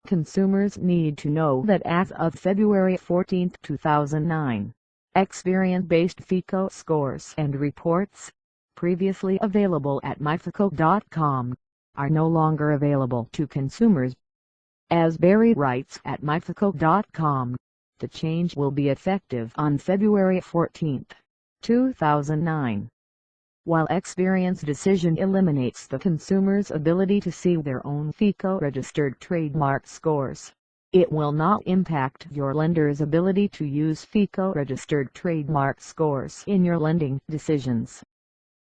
Consumers need to know that as of February 14, 2009, Experian-based FICO scores and reports, previously available at myfico.com, are no longer available to consumers. As Barry writes at myfico.com, the change will be effective on February 14, 2009. While Experian's decision eliminates the consumer's ability to see their own FICO-registered trademark scores, it will not impact your lender's ability to use FICO-registered trademark scores in your lending decisions.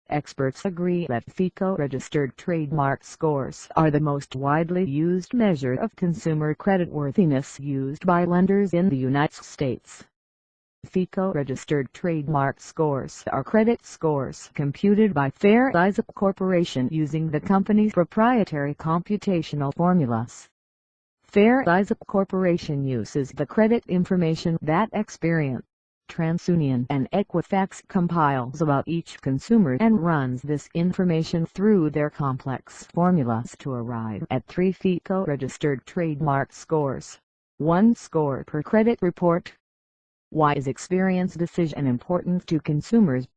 Experts agree that FICO-registered trademark scores are the most widely used measure of consumer creditworthiness used by lenders in the United States. FICO-registered trademark scores are credit scores computed by FICO Corporation using the company's proprietary computational formulas. FICO Corporation uses the credit information that Experian, Transunion and Equifax compiles about each consumer and runs this information through their complex formulas to arrive at 3 FICO-registered trademark scores, 1 score per credit report. Why is Experian's decision important to consumers?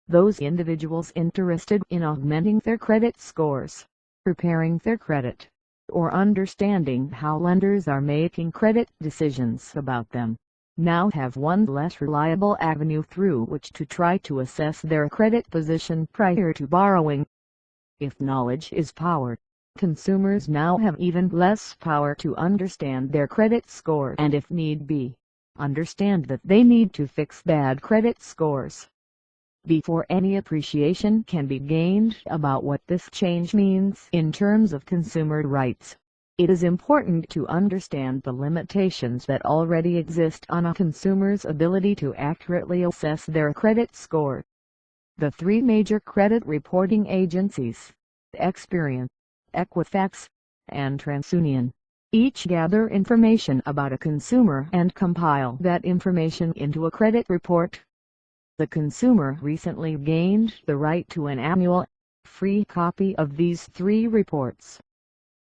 Those individuals interested in augmenting their credit scores, preparing their credit, or understanding how lenders are making credit decisions about them, now have one less reliable avenue through which to try to assess their credit position prior to borrowing. If knowledge is power, consumers now have even less power to understand their credit score and, if need be, understand that they need to fix bad credit scores. Before any appreciation can be gained about what this change means in terms of consumer rights, it is important to understand the limitations that already exist on a consumer's ability to accurately assess their credit score. The 3 major credit reporting agencies, Experian, Equifax, and Transunion, each gather information about a consumer and compile that information into a credit report. The consumer recently gained the right to an annual, free copy of these 3 reports.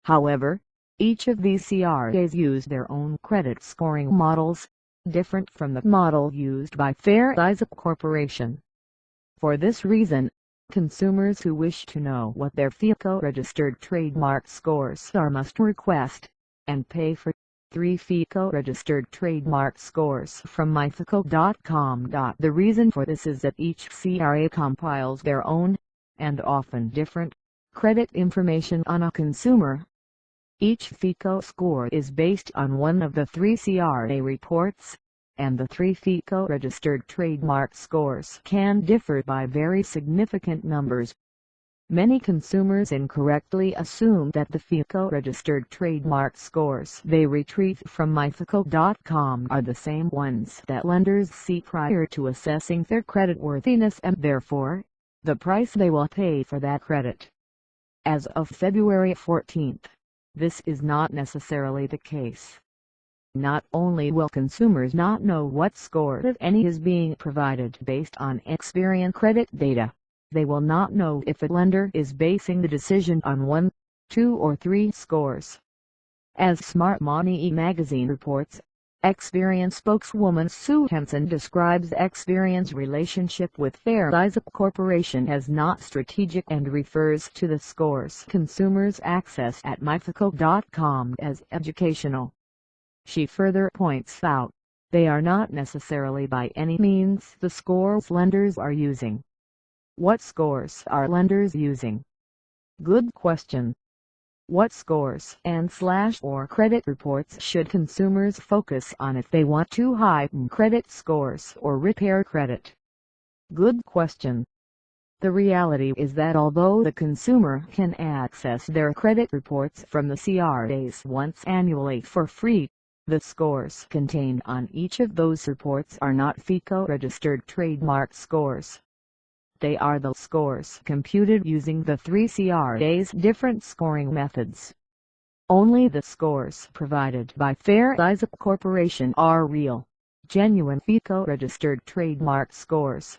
However, each of these CRAs use their own credit scoring models, different from the model used by FICO Corporation. For this reason, consumers who wish to know what their FICO-registered trademark scores are must request and pay for 3 FICO-registered trademark scores from myfico.com. The reason for this is that each CRA compiles their own, and often different, credit information on a consumer. Each FICO score is based on one of the 3 CRA reports, and the 3 FICO-registered trademark scores can differ by very significant numbers. Many consumers incorrectly assume that the FICO-registered trademark scores they retrieve from myfico.com are the same ones that lenders see prior to assessing their creditworthiness and therefore, the price they will pay for that credit. As of February 14, this is not necessarily the case. Not only will consumers not know what score, if any, is being provided based on Experian credit data, they will not know if a lender is basing the decision on 1, 2 or 3 scores. As Smart Money magazine reports, Experian spokeswoman Sue Henson describes Experian's relationship with FICO Corporation as not strategic and refers to the scores consumers access at myfico.com as educational. She further points out, they are not necessarily by any means the scores lenders are using. What scores are lenders using? Good question. What scores and/or credit reports should consumers focus on if they want to heighten credit scores or repair credit? Good question. The reality is that although the consumer can access their credit reports from the CRAs once annually for free, the scores contained on each of those reports are not FICO-registered trademark scores. They are the scores computed using the 3 CRA's different scoring methods. Only the scores provided by FICO Corporation are real, genuine FICO-registered trademark scores.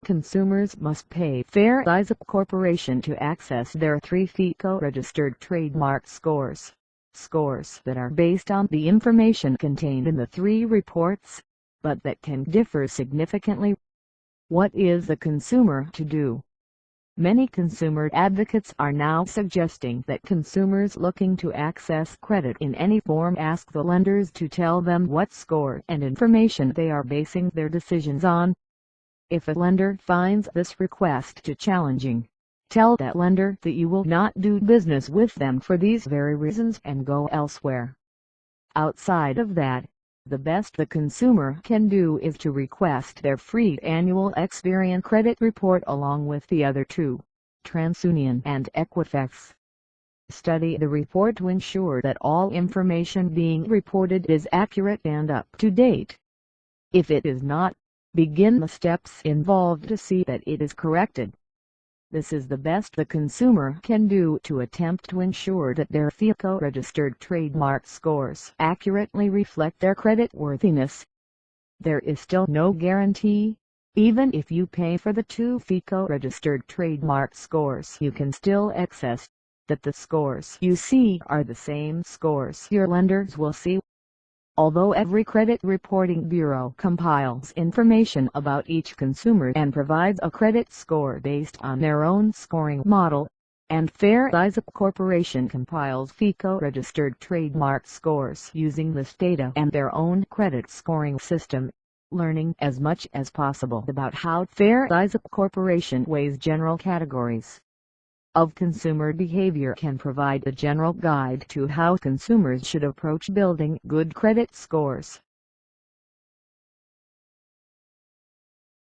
Consumers must pay FICO Corporation to access their 3 FICO-registered trademark scores. scores that are based on the information contained in the three reports, but that can differ significantly. What is the consumer to do? Many consumer advocates are now suggesting that consumers looking to access credit in any form ask the lenders to tell them what score and information they are basing their decisions on. If a lender finds this request too challenging, tell that lender that you will not do business with them for these very reasons and go elsewhere. Outside of that, the best the consumer can do is to request their free annual Experian credit report along with the other two, Transunion and Equifax. Study the report to ensure that all information being reported is accurate and up to date. If it is not, begin the steps involved to see that it is corrected. This is the best the consumer can do to attempt to ensure that their FICO registered trademark scores accurately reflect their creditworthiness. There is still no guarantee. Even if you pay for the two FICO registered trademark scores, you can still access that the scores you see are the same scores your lenders will see. Although every credit reporting bureau compiles information about each consumer and provides a credit score based on their own scoring model, and FICO Corporation compiles FICO registered trademark scores using this data and their own credit scoring system, learning as much as possible about how FICO Corporation weighs general categories of consumer behavior can provide a general guide to how consumers should approach building good credit scores.